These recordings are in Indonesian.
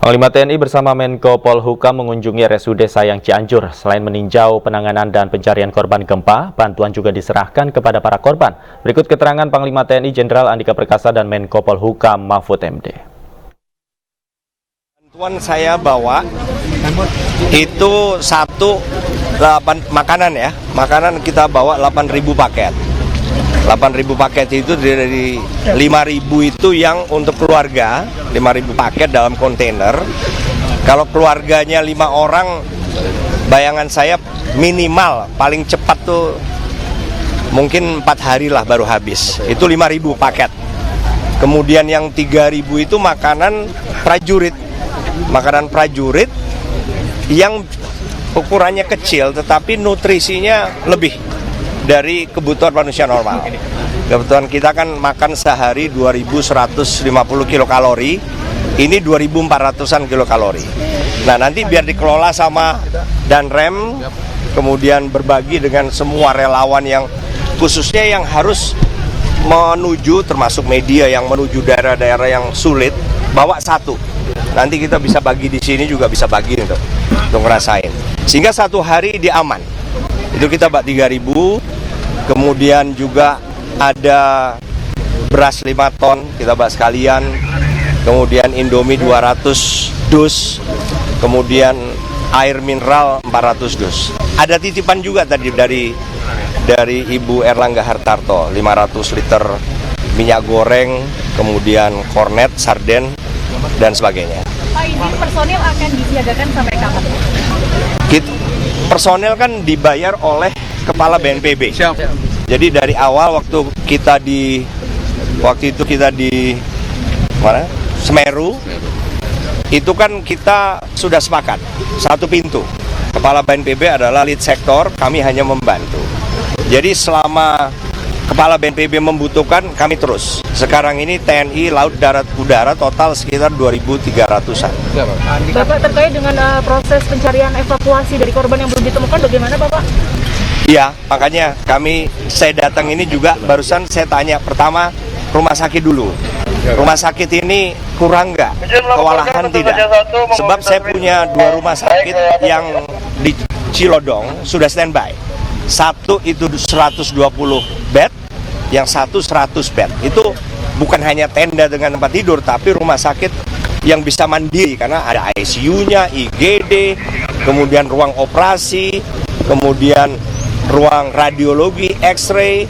Panglima TNI bersama Menko Polhukam mengunjungi RSUD Sayang Cianjur. Selain meninjau penanganan dan pencarian korban gempa, bantuan juga diserahkan kepada para korban. Berikut keterangan Panglima TNI Jenderal Andika Perkasa dan Menko Polhukam Mahfud MD. Bantuan saya bawa itu makanan ya. Makanan kita bawa 8.000 paket. 8.000 paket itu dari 5.000 itu yang untuk keluarga, 5.000 paket dalam kontainer. Kalau keluarganya 5 orang, bayangan saya minimal paling cepat tuh mungkin 4 hari lah baru habis. Itu 5.000 paket. Kemudian yang 3.000 itu makanan prajurit. Makanan prajurit yang ukurannya kecil tetapi nutrisinya lebih dari kebutuhan manusia normal. Kebutuhan kita kan makan sehari 2.150 kilokalori, ini 2.400-an kilokalori. Nah nanti biar dikelola sama Danrem, kemudian berbagi dengan semua relawan yang khususnya yang harus menuju, termasuk media yang menuju daerah-daerah yang sulit, bawa satu. Nanti kita bisa bagi di sini juga bisa bagi untuk ngerasain. Sehingga satu hari dia aman. Itu kita bak 3.000. Kemudian juga ada beras 5 ton, kita bahas sekalian. Kemudian Indomie 200 dus. Kemudian air mineral 400 dus. Ada titipan juga tadi dari Ibu Erlangga Hartarto, 500 liter minyak goreng, kemudian kornet, sarden, dan sebagainya. Pak, ini personil akan disiagakan sampai kapan? Personel kan dibayar oleh Kepala BNPB. Siap. Jadi dari awal waktu itu kita di mana? Semeru. Itu kan kita sudah sepakat satu pintu. Kepala BNPB adalah lead sektor, kami hanya membantu. Jadi selama Kepala BNPB membutuhkan, kami terus. Sekarang ini TNI, Laut, Darat, Udara total sekitar 2.300-an. Bapak, terkait dengan proses pencarian evakuasi dari korban yang belum ditemukan, bagaimana Bapak? Iya, makanya saya datang ini juga barusan saya tanya, pertama rumah sakit dulu. Rumah sakit ini kurang nggak? Kewalahan tidak? Sebab saya punya 2 rumah sakit yang di Cilodong sudah standby. Satu itu 120 bed, yang satu 100 bed. Itu bukan hanya tenda dengan tempat tidur, tapi rumah sakit yang bisa mandiri karena ada ICU-nya, IGD, kemudian ruang operasi, kemudian ruang radiologi, X-ray,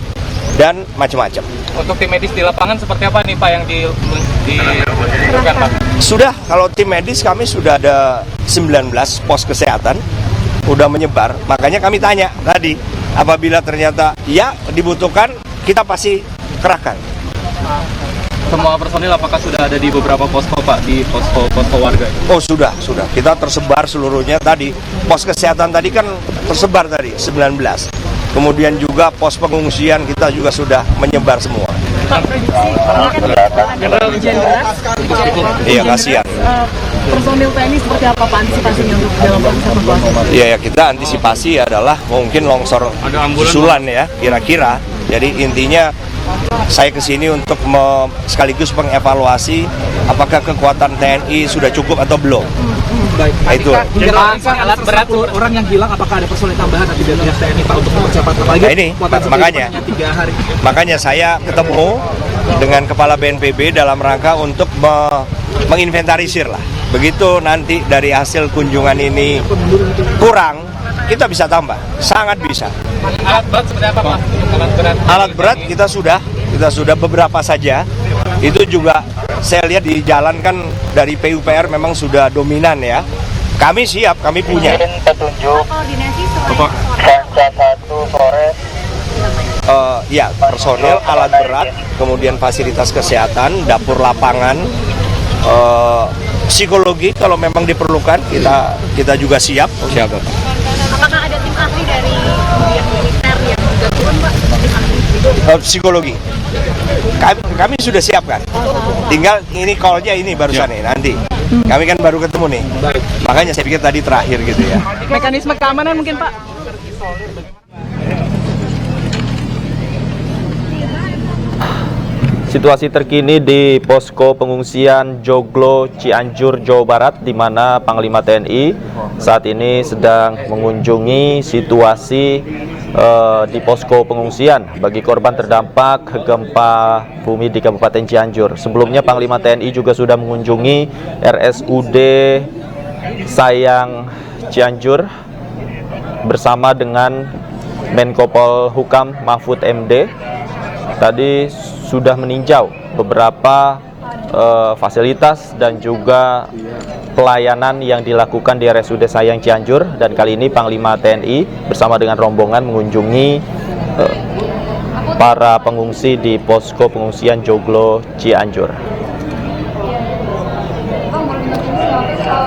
dan macam-macam. Untuk tim medis di lapangan seperti apa nih Pak yang dilakukan Pak? Sudah, kalau tim medis kami sudah ada 19 pos kesehatan, udah menyebar. Makanya kami tanya tadi, apabila ternyata ya dibutuhkan, kita pasti kerahkan. Semua personil apakah sudah ada di beberapa posko Pak, di posko warga? Oh sudah. Kita tersebar seluruhnya tadi. Pos kesehatan tadi kan tersebar tadi, 19. Kemudian juga pos pengungsian kita juga sudah menyebar semua. Pak, prediksi hujan deras. Iya, kasihan. Personil TNI seperti apa Pak antisipasinya untuk dalam proses evakuasi? Iya, kita antisipasi adalah mungkin longsor susulan ya, kira-kira. Jadi intinya saya kesini untuk sekaligus mengevaluasi apakah kekuatan TNI sudah cukup atau belum. Baik, nah, itu. Alat berat orang yang hilang, apakah ada personil tambahan nanti dari pihak TNI Pak untuk mempercepat lagi? Nah, ini makanya saya ketemu dengan Kepala BNPB dalam rangka untuk menginventarisir lah. Begitu nanti dari hasil kunjungan ini kurang, kita bisa tambah, sangat bisa. Alat berat seperti apa Pak? Alat berat kita sudah beberapa saja. Itu juga saya lihat di jalan kan dari PUPR memang sudah dominan ya. Kami siap, kami punya. Petunjuk. Koordinasi selain Ya, personel, alat berat, kemudian fasilitas kesehatan, dapur lapangan, psikologi kalau memang diperlukan kita juga siap. Siap Pak. Apakah ada tim ahli dari militer yang gabungan Pak? Psikologi. Kami sudah siapkan. Tinggal ini call-nya ini barusan nih nanti. Kami kan baru ketemu nih. Makanya saya pikir tadi terakhir gitu ya. Mekanisme keamanan mungkin Pak? Situasi terkini di posko pengungsian Joglo, Cianjur, Jawa Barat, di mana Panglima TNI saat ini sedang mengunjungi situasi di posko pengungsian bagi korban terdampak gempa bumi di Kabupaten Cianjur. Sebelumnya Panglima TNI juga sudah mengunjungi RSUD Sayang Cianjur bersama dengan Menko Polhukam Mahfud MD. Tadi sudah meninjau beberapa fasilitas dan juga pelayanan yang dilakukan di RSUD Sayang Cianjur, dan kali ini Panglima TNI bersama dengan rombongan mengunjungi para pengungsi di posko pengungsian Joglo, Cianjur.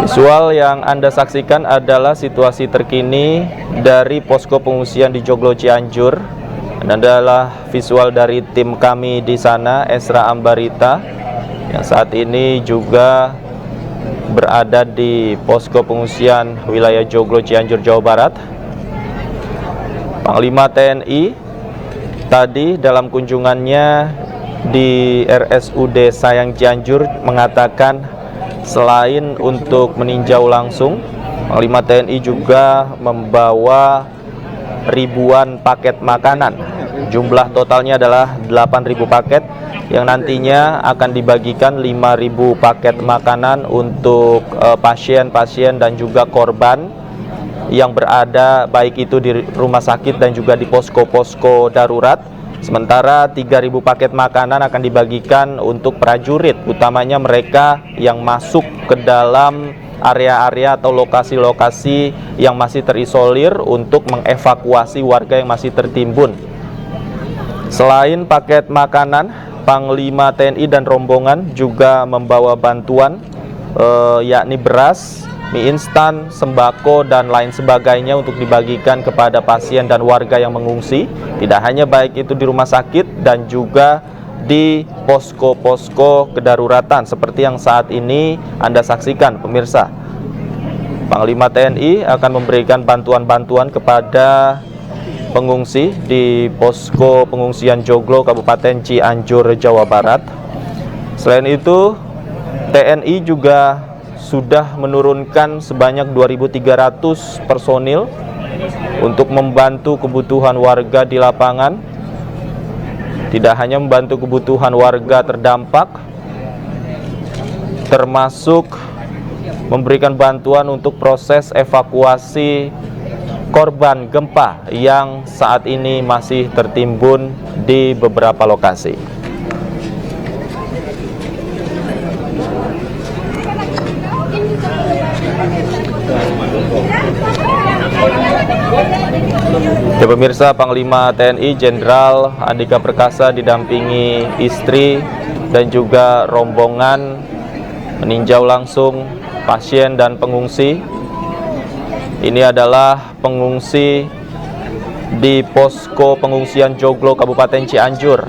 Visual yang Anda saksikan adalah situasi terkini dari posko pengungsian di Joglo, Cianjur. Dan adalah visual dari tim kami di sana, Esra Ambarita, yang saat ini juga berada di posko pengungsian wilayah Joglo, Cianjur, Jawa Barat. Panglima TNI tadi dalam kunjungannya di RSUD Sayang Cianjur mengatakan selain untuk meninjau langsung, Panglima TNI juga membawa ribuan paket makanan. Jumlah totalnya adalah 8.000 paket yang nantinya akan dibagikan 5.000 paket makanan untuk pasien-pasien dan juga korban yang berada baik itu di rumah sakit dan juga di posko-posko darurat. Sementara 3.000 paket makanan akan dibagikan untuk prajurit, utamanya mereka yang masuk ke dalam area-area atau lokasi-lokasi yang masih terisolir untuk mengevakuasi warga yang masih tertimbun. Selain paket makanan, Panglima TNI dan rombongan juga membawa bantuan yakni beras, mie instan, sembako, dan lain sebagainya untuk dibagikan kepada pasien dan warga yang mengungsi. Tidak hanya baik itu di rumah sakit dan juga di posko-posko kedaruratan seperti yang saat ini Anda saksikan, pemirsa. Panglima TNI akan memberikan bantuan-bantuan kepada pengungsi di posko pengungsian Joglo, Kabupaten Cianjur, Jawa Barat. Selain itu, TNI juga sudah menurunkan sebanyak 2.300 personil untuk membantu kebutuhan warga di lapangan. Tidak hanya membantu kebutuhan warga terdampak, termasuk memberikan bantuan untuk proses evakuasi korban gempa yang saat ini masih tertimbun di beberapa lokasi. Ya, pemirsa, Panglima TNI Jenderal Andika Perkasa didampingi istri dan juga rombongan meninjau langsung pasien dan pengungsi. Ini adalah pengungsi di posko pengungsian Joglo, Kabupaten Cianjur.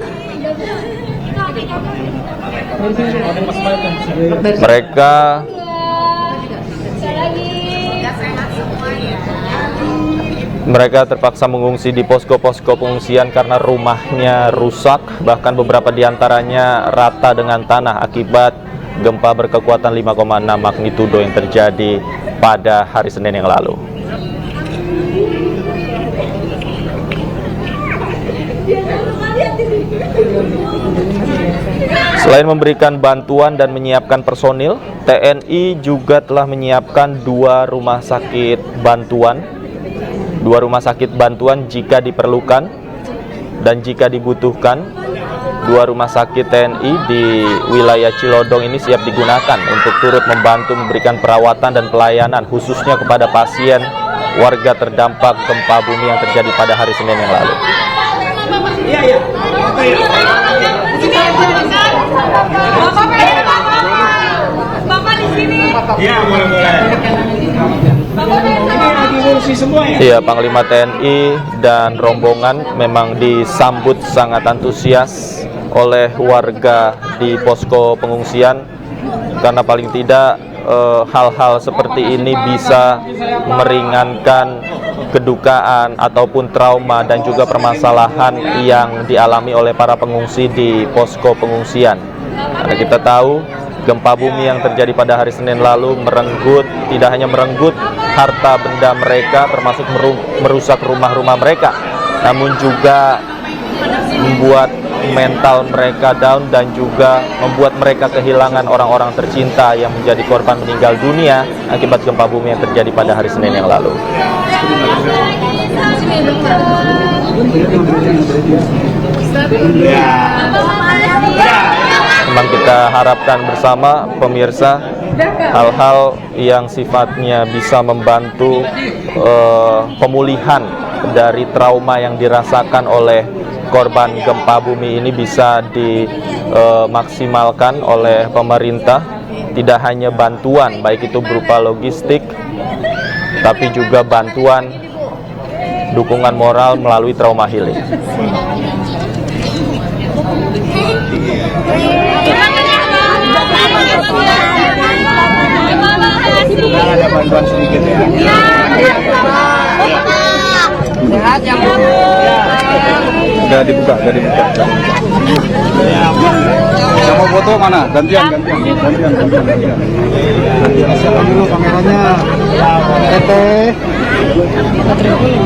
Mereka terpaksa mengungsi di posko-posko pengungsian karena rumahnya rusak, bahkan beberapa diantaranya rata dengan tanah akibat gempa berkekuatan 5,6 magnitudo yang terjadi pada hari Senin yang lalu. Selain memberikan bantuan dan menyiapkan personil, TNI juga telah menyiapkan 2 rumah sakit bantuan jika diperlukan dan jika dibutuhkan. 2 rumah sakit TNI di wilayah Cilodong ini siap digunakan untuk turut membantu memberikan perawatan dan pelayanan khususnya kepada pasien warga terdampak gempa bumi yang terjadi pada hari Senin yang lalu. Bapak di sini. Iya, Panglima TNI dan rombongan memang disambut sangat antusias oleh warga di posko pengungsian karena paling tidak hal-hal seperti ini bisa meringankan kedukaan ataupun trauma dan juga permasalahan yang dialami oleh para pengungsi di posko pengungsian. Karena kita tahu gempa bumi yang terjadi pada hari Senin lalu tidak hanya merenggut harta benda mereka, termasuk merusak rumah-rumah mereka, namun juga membuat mental mereka down dan juga membuat mereka kehilangan orang-orang tercinta yang menjadi korban meninggal dunia akibat gempa bumi yang terjadi pada hari Senin yang lalu. Memang kita harapkan bersama pemirsa hal-hal yang sifatnya bisa membantu pemulihan dari trauma yang dirasakan oleh korban gempa bumi ini bisa dimaksimalkan oleh pemerintah. Tidak hanya bantuan baik itu berupa logistik, tapi juga bantuan dukungan moral melalui trauma healing. Ada bantuan sedikit ya. Sehat ya Bu. Udah dibuka. Yang mau foto mana? Gantian. Siapkan dulu kameranya. Teteh.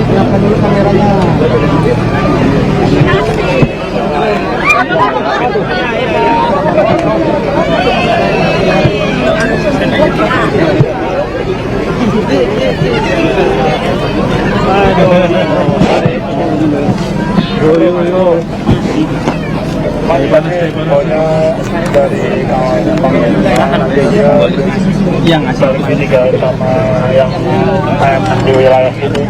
Siapkan dulu kameranya. yang asal tinggal sama yang di wilayah ini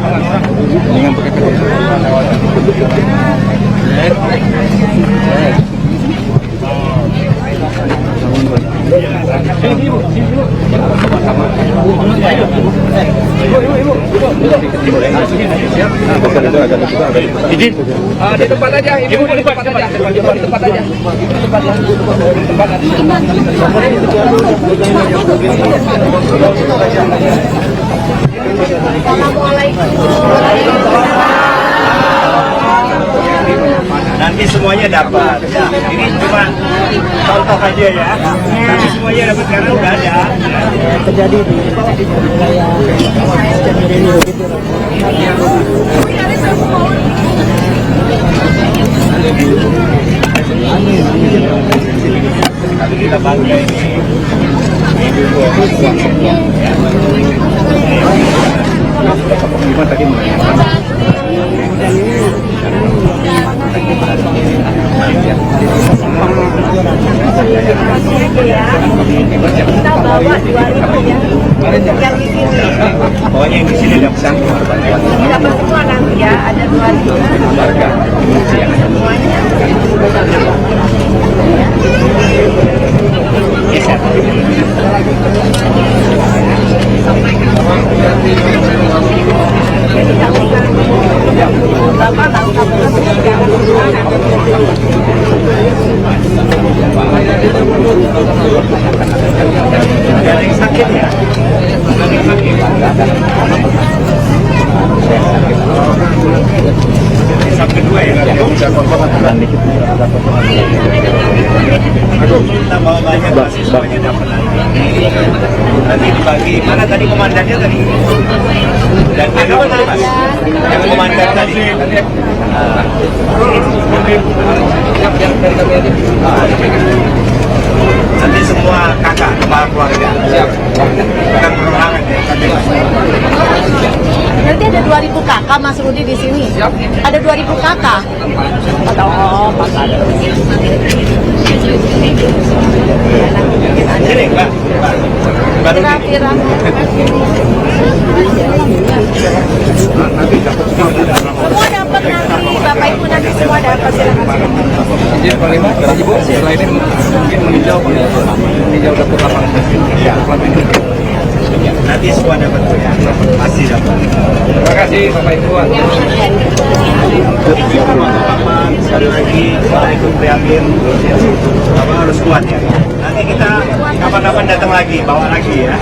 dengan Di tempat aja, ibu di tempat aja. Nanti semuanya dapat. Ini cuma contoh aja ya. Nanti semuanya dapat karena udah ada. terjadi di wilayah ini begitu. Kita bangga ini. Kita bawa 2.000 ya. Yang di sini. Pokoknya yang di sini dapat semua. Dapat semua nanti ya, ada 2.000. Warga. Semuanya. Bapak tahu kamu Ada yang sakit ya? Sab kedua ya? Kita bawa banyak pasti semuanya dapat nanti dibagi. Mana tadi komandannya tadi? Dan ada mana mas? Yang komandan tadi? Nanti semua kakak, kepala keluarga. Siap. Bukan perorangan ya. Nanti ada 2.000 kakak Mas Rudi di sini. Siap. Ada 2.000 kakak. Oh, Pak ada. Sini, Mbak. Kira-kira. Semua dapat nanti, Bapak Ibu nanti semua dapat. Silakan. Izin Panglima, Ibu, setelah ini mungkin meninjau dapur lapangan. Ya, Nanti semua dapat ya. Pasti dapat. terima kasih Bapak Ibu. Sekali lagi, Assalamualaikum, prihatin. Bapak harus kuat ya. Nanti nanti kita kapan-kapan datang lagi, bawa lagi ya.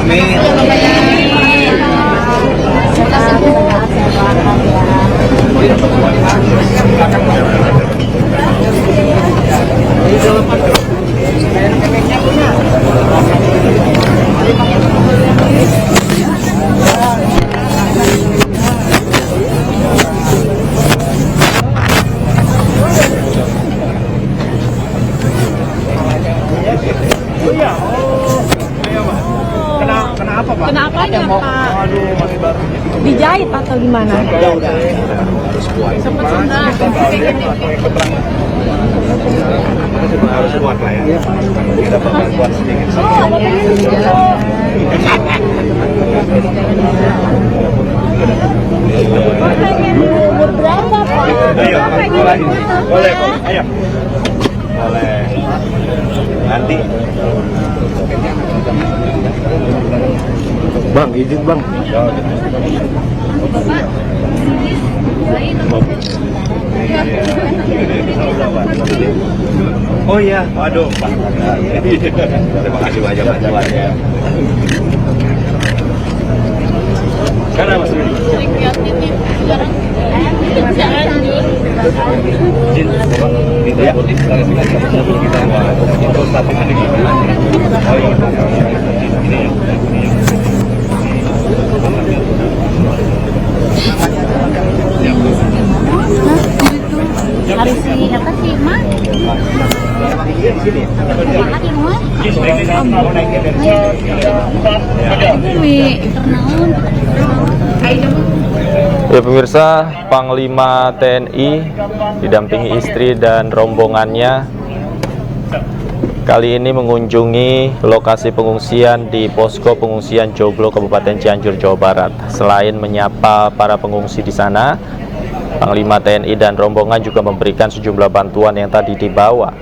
Kenapa ya Pak? Dijahit atau gimana? Sempat sudah. Harus kuat lah ya. Kita kuat sedikit. Berapa Pak? Ayo, boleh, ayo. Boleh. Nanti. Bang, izin bang. Oh iya, waduh. Terima kasih banyak bantuannya. Karena Mas Rudi. Harus si apa sih, Mak? Ya pemirsa, Panglima TNI didampingi istri dan rombongannya kali ini mengunjungi lokasi pengungsian di posko pengungsian Joglo, Kabupaten Cianjur, Jawa Barat. Selain menyapa para pengungsi di sana, Panglima TNI dan rombongan juga memberikan sejumlah bantuan yang tadi dibawa.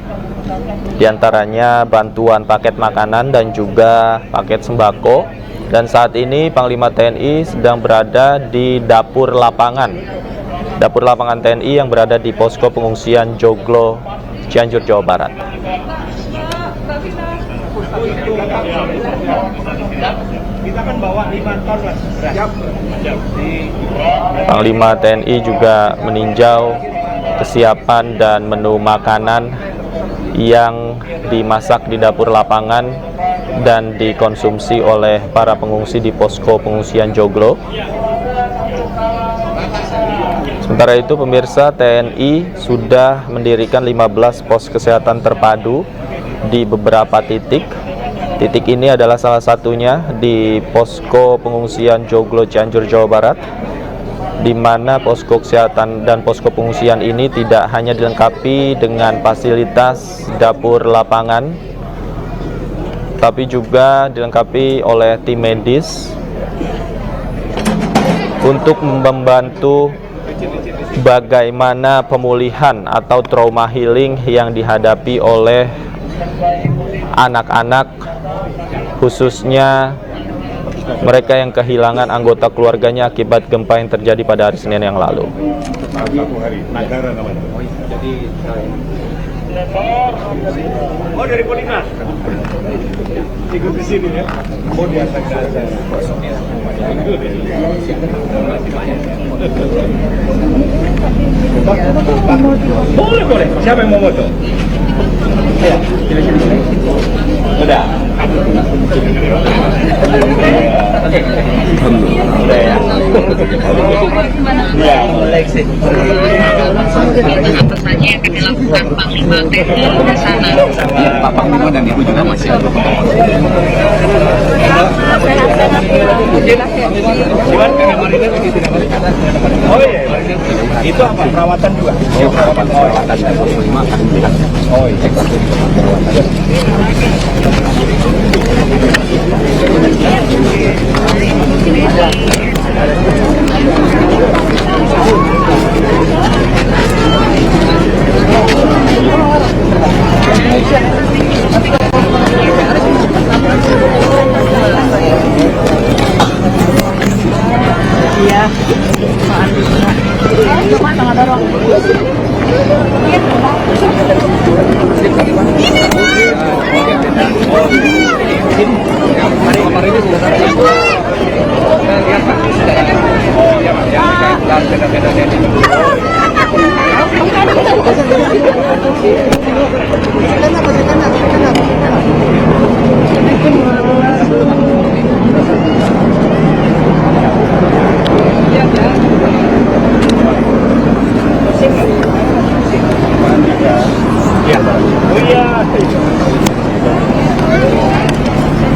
Di antaranya bantuan paket makanan dan juga paket sembako. Dan saat ini Panglima TNI sedang berada di dapur lapangan TNI yang berada di posko pengungsian Joglo, Cianjur, Jawa Barat. Kita kan bawa 5 ton Mas. Panglima TNI juga meninjau kesiapan dan menu makanan yang dimasak di dapur lapangan dan dikonsumsi oleh para pengungsi di posko pengungsian Joglo. Sementara itu pemirsa, TNI sudah mendirikan 15 pos kesehatan terpadu di beberapa titik. Titik ini adalah salah satunya di posko pengungsian Joglo, Cianjur, Jawa Barat, di mana posko kesehatan dan posko pengungsian ini tidak hanya dilengkapi dengan fasilitas dapur lapangan, tapi juga dilengkapi oleh tim medis untuk membantu bagaimana pemulihan atau trauma healing yang dihadapi oleh anak-anak, khususnya mereka yang kehilangan anggota keluarganya akibat gempa yang terjadi pada hari Senin yang lalu. Oh, dari Polimas. Ikut di sini ya. Oh, di atas aja. Boleh. Siapa yang mau foto? Ya, sini. Udah. Udah ya. Ya, boleh sih. Apa saja yang akan dilakukan Panglima TNI di sana? Pak Panglima dan Ibu juga masih ada. Oh iya. Itu apa? Perawatan juga? Oh, perawatan dan Panglima akan melihat. Oh iya.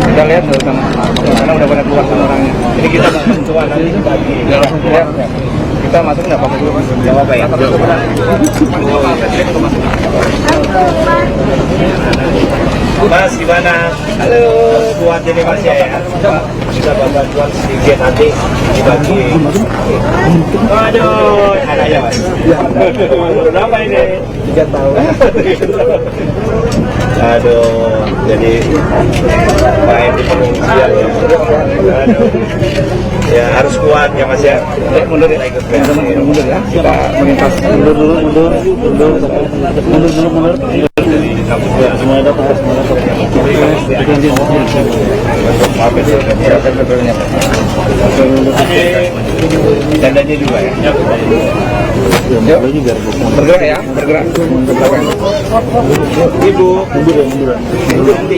Kita lihat dulu karena udah pada keluar sama orangnya. Ini kita bantuan nanti bagi. Ya. Kita masuk nggak apa-apa dulu, Mas? Jawab apa ya? Mas gimana? Halo, buat jadi Mas ya. Kita bantuan sedikit nanti dibagi. Waduh, ada ya Mas. Berapa ini? 3 tahun. Aduh, jadi main di pengungsian. Aduh, ya harus kuat ya Mas ya. Mundur ya, ikut mundur ya. Kita melintas mundur dulu, mundur dulu. Semua dapat, tandanya juga ya. Bergerak ya, bergerak. Ibu, nanti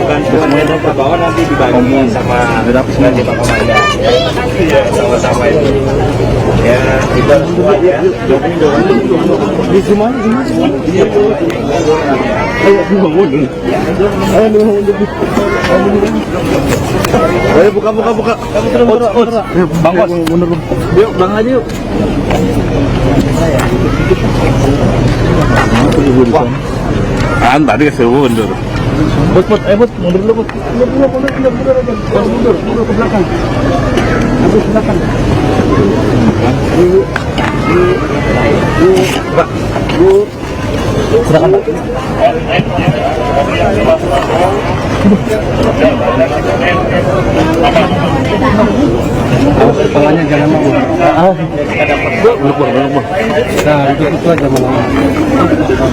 bantuan ke bawah nanti dibagi sama nanti Pak Komandan. Ya, sama-sama itu. Ya, kita kuat ya. Di semua. Ayo buka. Bang Kos, mundur. Yuk, Bang aja yuk. Wah. Tadi ke mundur. Bud, mundur dulu, Bud. Mundur ke belakang. Habis belakang. Bu. Silakan, Pak. Kepalanya jangan mau. Belum. Nah, itu aja mau.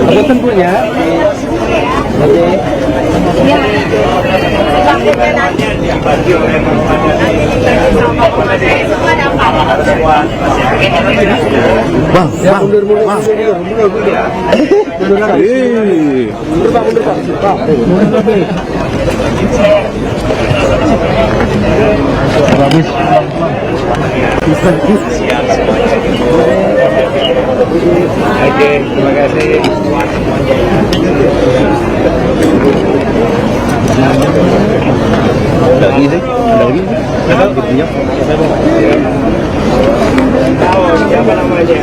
Ada tentunya. Bang, mundur. Oke, terima kasih. Ada lagi sih? Siapa namanya?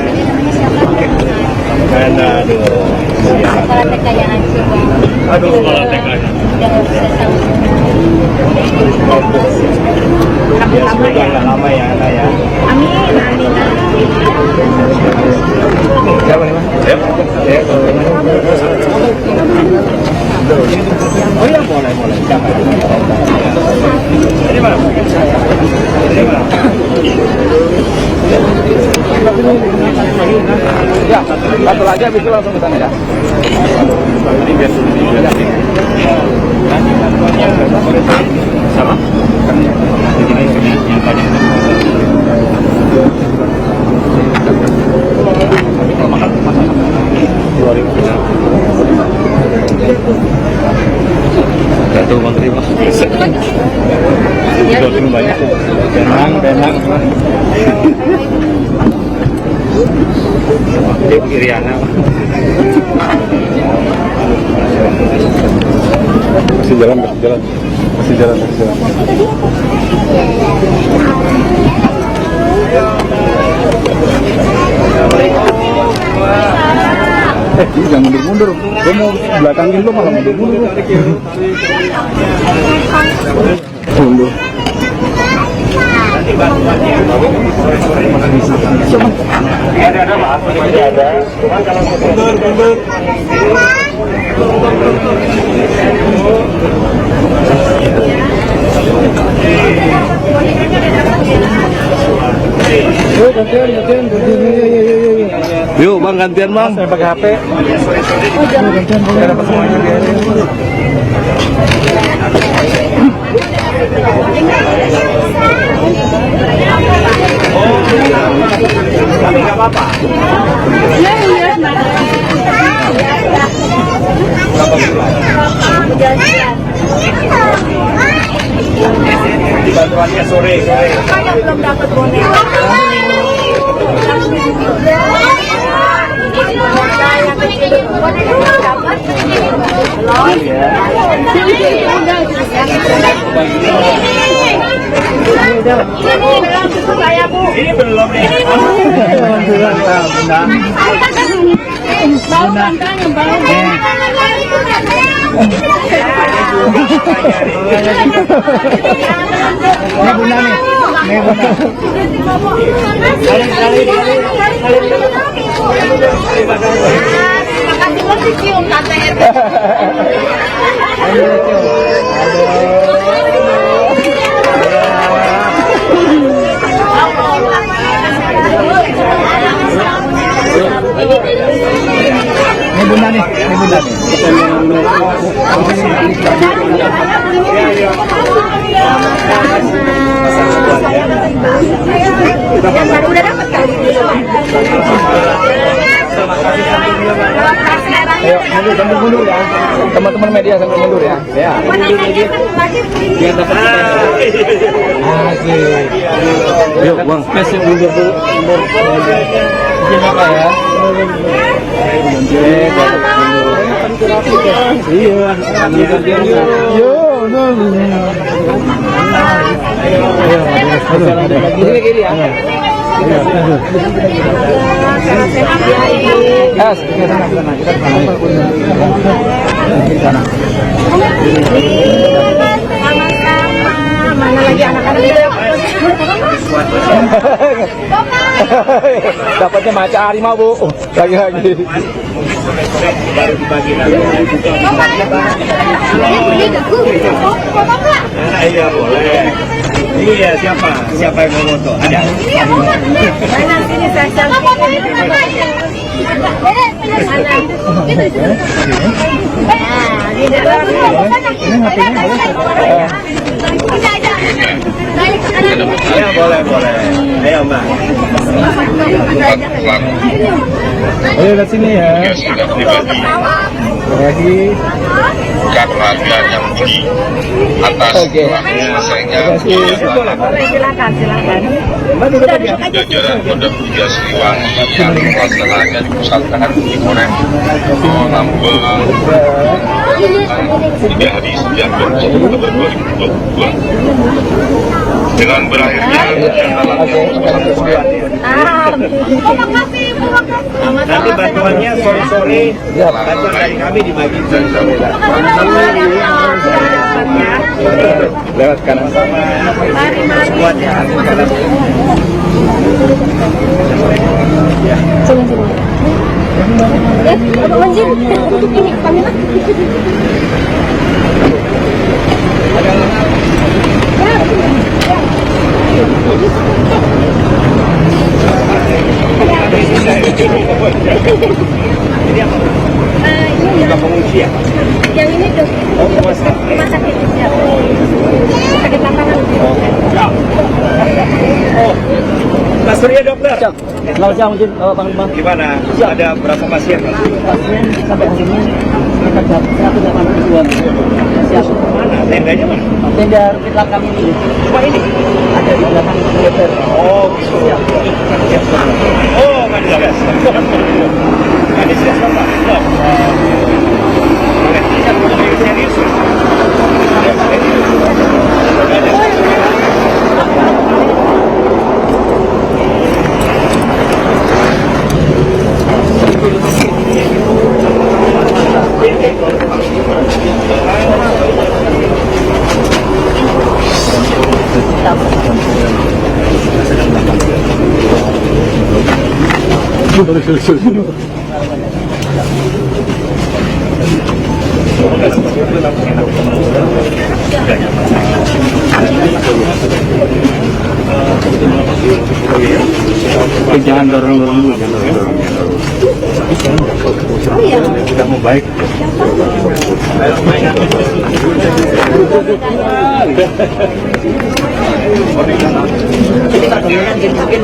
Aduh, kalau TK-nya. Ya, semoga nggak lama ya, Ana ya. Amin. Siapa nih, Mas? Oh iya, boleh. Siapa? Ini mana? Ya, satu lagi habis itu langsung ke sana ya. Ini biar sama. Jatuh Bang Terima. Jatuh banyak. Benang. Dia Iriana. Masih jalan. Jangan mundur. Gue mau belakangin lo malah mundur. Mundur. Ada maaf, ada. Cuman kalau mundur. Yuk Bang, gantian Bang. Saya pakai HP. Gantian Bang. Dapat semuanya. Tapi nggak apa-apa. Bantuannya sore. Belum dapat boneka. Ini belum nih. Bau kantanya, Ini bunda nih. Ini bunda. Makasih lo cium katanya. Ini bunda nih. Ini bunda nih. Udah dapat kali ini. Ayo, mundur ya. Teman-teman media sambil mundur ya. Ya. Biar dapat. Asik. Yuk, Bang. Kasih mundur dulu. Izin apa ya? Iya. Ayo, kiri ya. Mana lagi anak-anak itu? Dapatnya maca harimau, Bu. Lagi-lagi. Baru dibagi lagi. Iya boleh. Iya siapa? Siapa yang mau foto? Ada. Ya boleh boleh. Ayo Mbak. Ayo lihat sini ya. Lagi. Keluarga yang di atas selesainya Silakan. jajaran Pondok Mulia Siliwangi yang pelaksananya di pusat tahan di Korem Lampung 3 hari sejak Oktober 2022 dengan berakhirnya Nanti bantuannya sore-sore. Bantuan dari kami dibagi. Lewat kanan. Kuatnya. Ini apa? Ini pengungsi ya? yang ini dok. Oh, rumah sakit. Rumah sakit ya. Sakit lapangan. Oh, Mas Surya dokter. Selamat siang, mungkin Panglima. Gimana? Ada berapa pasien? Pasien sampai hari ini sekitar 182. Siap. Mana? Tendanya mana? Tenda kita kami ini. Cuma ini? Ada di belakang DPR. Oh, gitu. Oh, nggak jelas. Nggak jelas apa? Serius. Jangan dorong-dorong dulu. Sudah membaik. Jadi Pak Dominan mungkin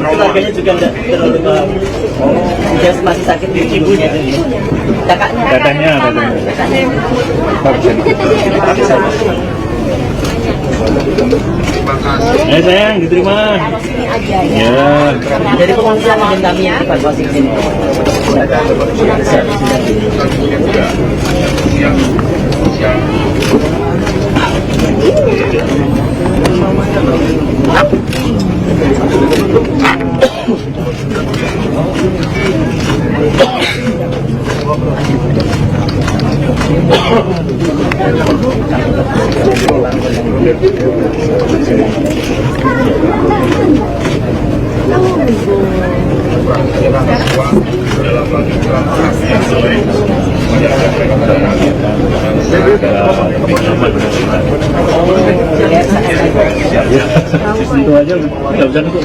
keluarganya juga tidak terlalu dia masih sakit di ibunya Katanya. Sayang, diterima. Ya. Dari pengungsian dan kami evakuasi ke sini. Itu aja udah bisa nusuk.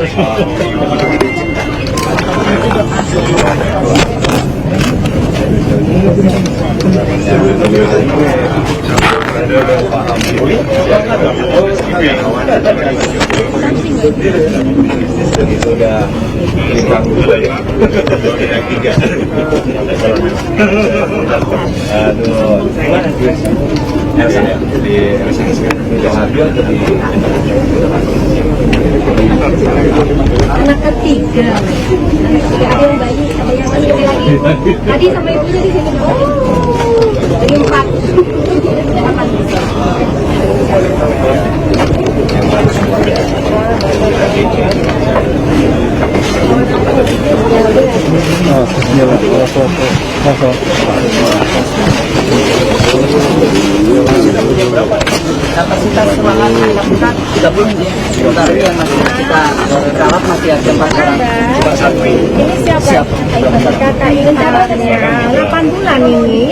Anak ketiga, ada yang bayi, ada yang masih lagi. Tadi sama ibunya di sini. Jadi 4. Kapasitas ruangan anak kita 30 ya. Sementara yang masih kita rawat masih ada 4 orang. Ini siapa? Kakak ini anaknya 8 bulan ini.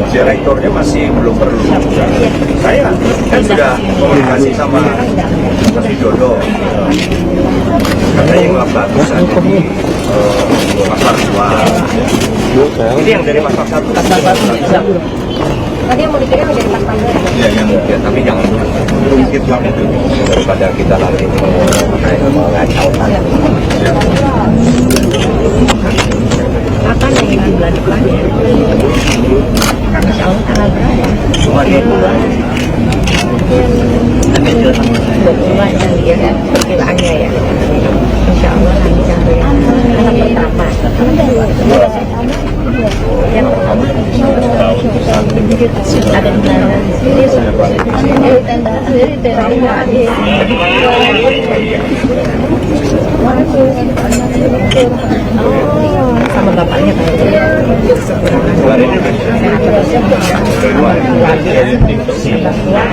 Direkturnya masih belum perlu. Saya kan sudah komunikasi sama Mas Widodo. Katanya nggak bagus ada di pasar 2. Ini yang dari pasar 1. Tadi yang mau dikirim dari Pak Pandu. Ya, ya, tapi jangan rumit banget daripada kita nanti mengacaukan. Kapan yang bulan depannya? Tanggal berapa? Cuma 2 bulan. Bulan ya kan perkiraannya ya. Insya Allah nanti sampai anak pertama. Yang pertama ada di mana? Sama bapaknya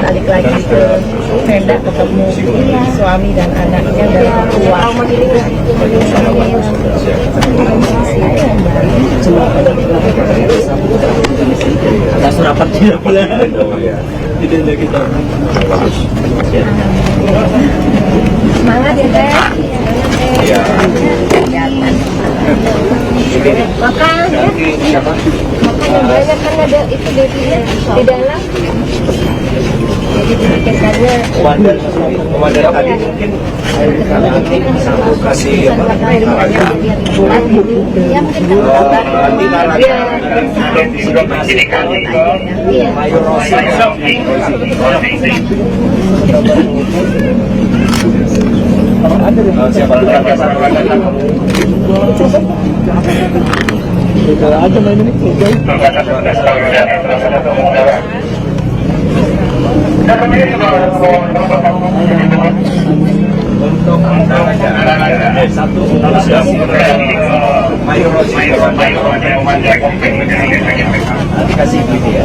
balik lagi ke Venda ketemu suami dan anaknya dan tua. Ada surapan tidak boleh. Tidak kita. Semangat ya Teh. Ya. Makan ya. Makan yang banyak kan ada itu devinya di dalam. Jadi dipikirkannya Komandan tadi mungkin kasih ya mungkin aja main ini. kasih gitu ya.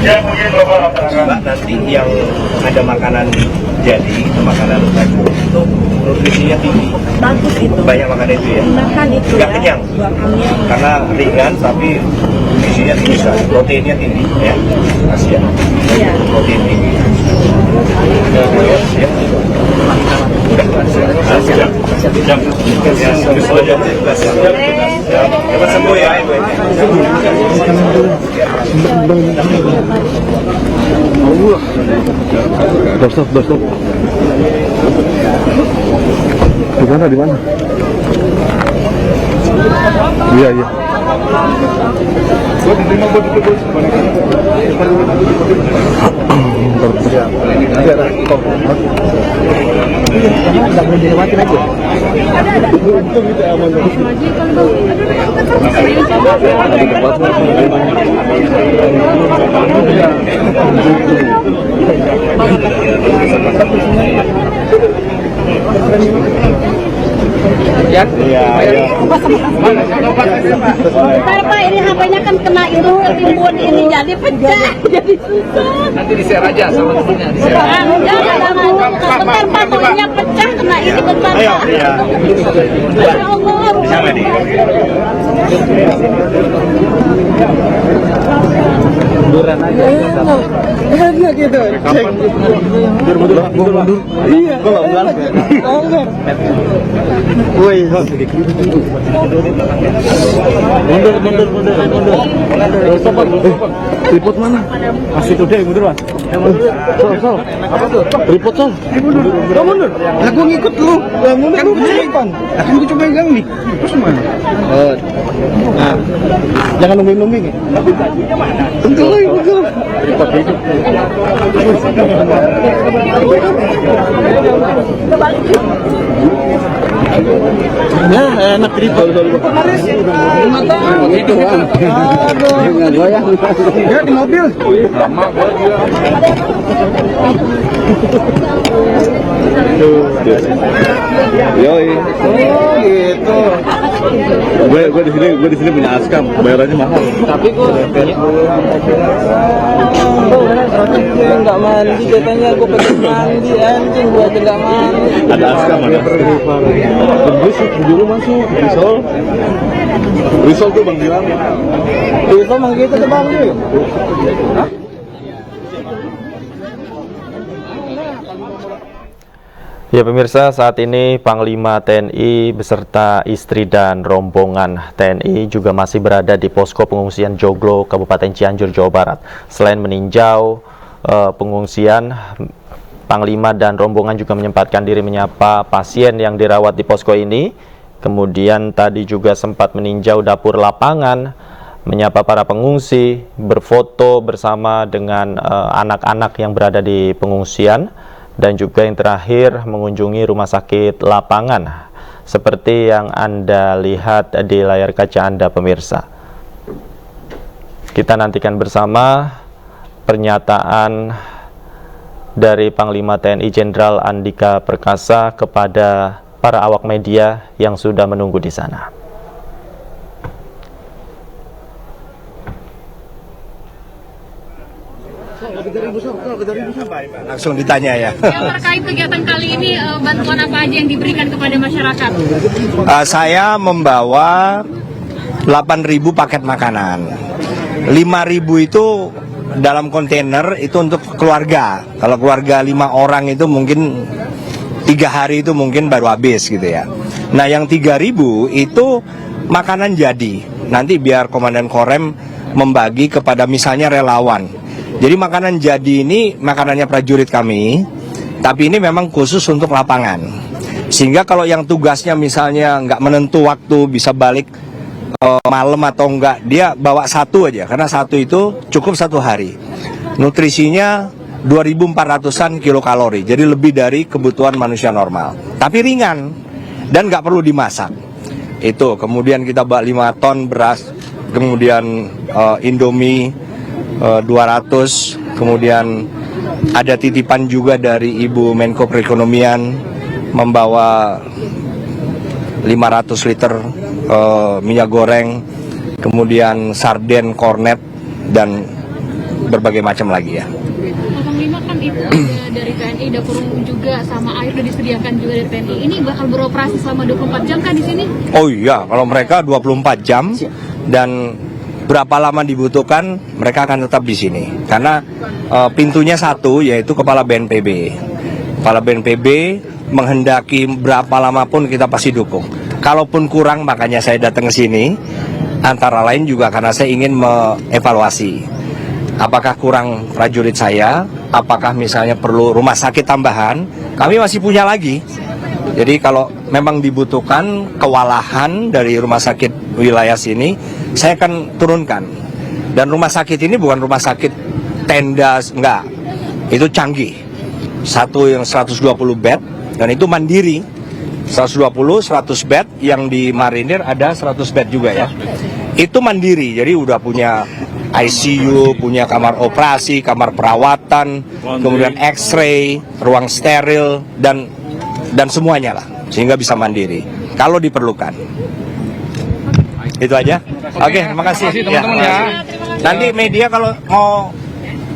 yang mungkin Bapak laksanakan. Mbak, nanti yang ada makanan jadi, makanan bagus itu nutrisinya tinggi. Bagus itu. Banyak makan itu ya. Makan itu Nggak ya. kenyang. Kenyang. Karena ringan tapi nutrisinya tinggi sekali. Proteinnya tinggi ya. Asia. Iya. Protein tinggi. Ya. Cepat sembuh ya Ibu. Stop. Di mana? Iya. Nggak boleh dilewatin aja. Bentar Pak, ini HP-nya kan kena itu ketimbun ini jadi pecah, jadi susah. Nanti di-share aja sama temennya, di-share. Bentar Pak, toinya pecah kena ini bentar Pak. Ya Allah. Sama nih. Munduran aja. Enak gitu. Mundur. Iya. Gua enggak bilang. Woi, mundur. Stop. Tripod mana? Masih tuh deh, mundur, Mas. Sol. Apa tuh? Tripod, Sol. Mundur. Lah gua ngikut lu. Lah mundur lu simpan. Lah kan gua coba pegang nih. Terus mana? Nah. Jangan numbing-numbing ya. Betul. Tripod itu. Nah, enak tripod. Itu kan. Aduh, goyang. Ya di mobil. Lama gua juga. Yoi. Oh, gitu. Gue di sini punya Askam, bayarannya mahal. Tapi gue nggak mandi katanya, gue pengen mandi anjing, gue aja nggak mandi. Ada Askam ada. Dulu masuk Risol tuh Bang bilang. Risol mang gitu tuh Bang. Ya pemirsa, saat ini Panglima TNI beserta istri dan rombongan TNI juga masih berada di posko pengungsian Joglo, Kabupaten Cianjur, Jawa Barat. Selain meninjau pengungsian, Panglima dan rombongan juga menyempatkan diri menyapa pasien yang dirawat di posko ini. Kemudian tadi juga sempat meninjau dapur lapangan, menyapa para pengungsi, berfoto bersama dengan anak-anak yang berada di pengungsian. Dan juga yang terakhir mengunjungi rumah sakit lapangan seperti yang Anda lihat di layar kaca Anda pemirsa. Kita nantikan bersama pernyataan dari Panglima TNI Jenderal Andika Perkasa kepada para awak media yang sudah menunggu di sana. Langsung ditanya ya. Yang terkait kegiatan kali ini, bantuan apa aja yang diberikan kepada masyarakat? Saya membawa 8.000 paket makanan. 5.000 itu dalam kontainer itu untuk keluarga. Kalau keluarga 5 orang itu mungkin 3 hari itu mungkin baru habis gitu ya. Nah yang 3.000 itu makanan jadi. Nanti biar Komandan Korem membagi kepada misalnya relawan. Jadi makanan jadi ini makanannya prajurit kami, tapi ini memang khusus untuk lapangan. Sehingga kalau yang tugasnya misalnya nggak menentu waktu, bisa balik malam atau enggak, dia bawa satu aja, karena satu itu cukup 1 hari. Nutrisinya 2.400-an kilokalori, jadi lebih dari kebutuhan manusia normal. Tapi ringan dan nggak perlu dimasak. Itu kemudian kita bawa 5 ton beras, kemudian Indomie 200, kemudian ada titipan juga dari Ibu Menko Perekonomian membawa 500 liter minyak goreng, kemudian sarden, kornet, dan berbagai macam lagi ya. Panglima kan itu ada dari TNI, dapur umum juga, sama air udah disediakan juga dari TNI. Ini bakal beroperasi selama 24 jam kan di sini? Oh iya, kalau mereka 24 jam dan berapa lama dibutuhkan, mereka akan tetap di sini. Karena pintunya satu, yaitu Kepala BNPB. Kepala BNPB menghendaki berapa lama pun kita pasti dukung. Kalaupun kurang, makanya saya datang ke sini. Antara lain juga karena saya ingin mengevaluasi. Apakah kurang prajurit saya? Apakah misalnya perlu rumah sakit tambahan? Kami masih punya lagi. Jadi kalau memang dibutuhkan kewalahan dari rumah sakit wilayah sini, saya akan turunkan. Dan rumah sakit ini bukan rumah sakit tenda, enggak. Itu canggih. Satu yang 120 bed, dan itu mandiri. 120, 100 bed, yang di Marinir ada 100 bed juga ya. Itu mandiri, jadi udah punya ICU, punya kamar operasi, kamar perawatan, kemudian X-ray, ruang steril, dan semuanya lah, sehingga bisa mandiri kalau diperlukan. Itu aja. Oke, terima kasih teman-teman ya. Nanti media kalau mau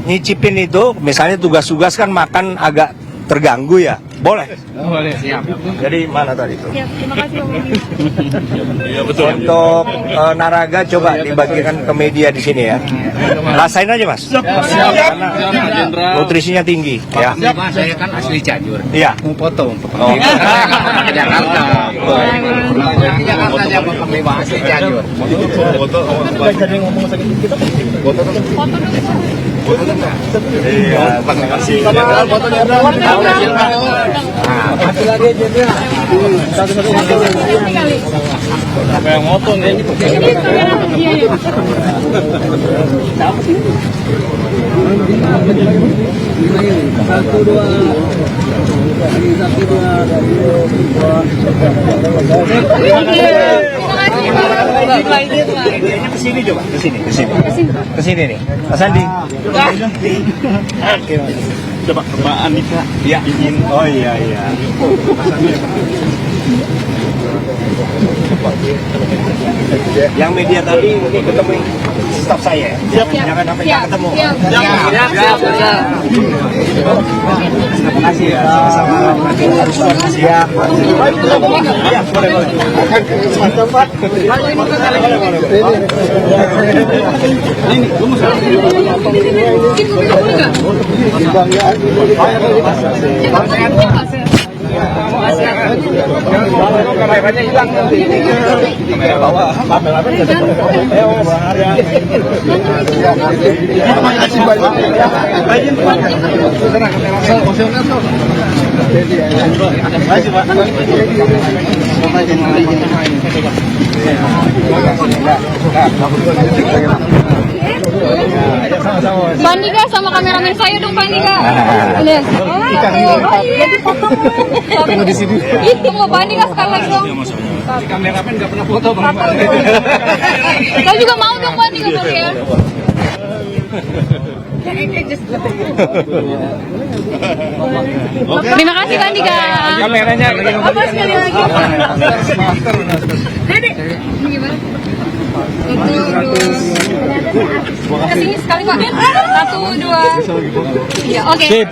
nyicipin itu, misalnya tugas-tugas kan makan agak terganggu ya, boleh. Boleh, siap. Jadi mana tadi itu? Siap, terima kasih Bang. Iya betul. Untuk Naraga coba dibagikan ke media di sini ya. Rasain aja mas. Karena nutrisinya tinggi ya. Saya kan asli Cianjur. Iya. Mau foto. Oh. Jakarta. Jakarta aja mau Panglima asli Cianjur. Foto. Iya. Terima kasih. Yang motong ya. Kesini coba, kesini nih, Mas Andi. Coba Mbak Anissa. Iya. Oh iya. Yang media tadi ketemu staf saya. Jangan sampai nggak ketemu. Siap. Terima kasih ya. Sama-sama. Harus siap. Ya, boleh. Kameranya hilang nanti. Kamera bawah. Pak Andika sama kameramen saya dong Pak Andika. Lihat. Tunggu di sini. Itu mau Pak Andika sekali lagi dong. Kameramen nggak pernah foto bang. Saya juga mau dong Pak Andika sorry ya. Terima kasih Pak Andika. Kameranya. Apa sekali lagi? Dede, gimana? Kesini sekali Pak. 1, 2, 3. Oke.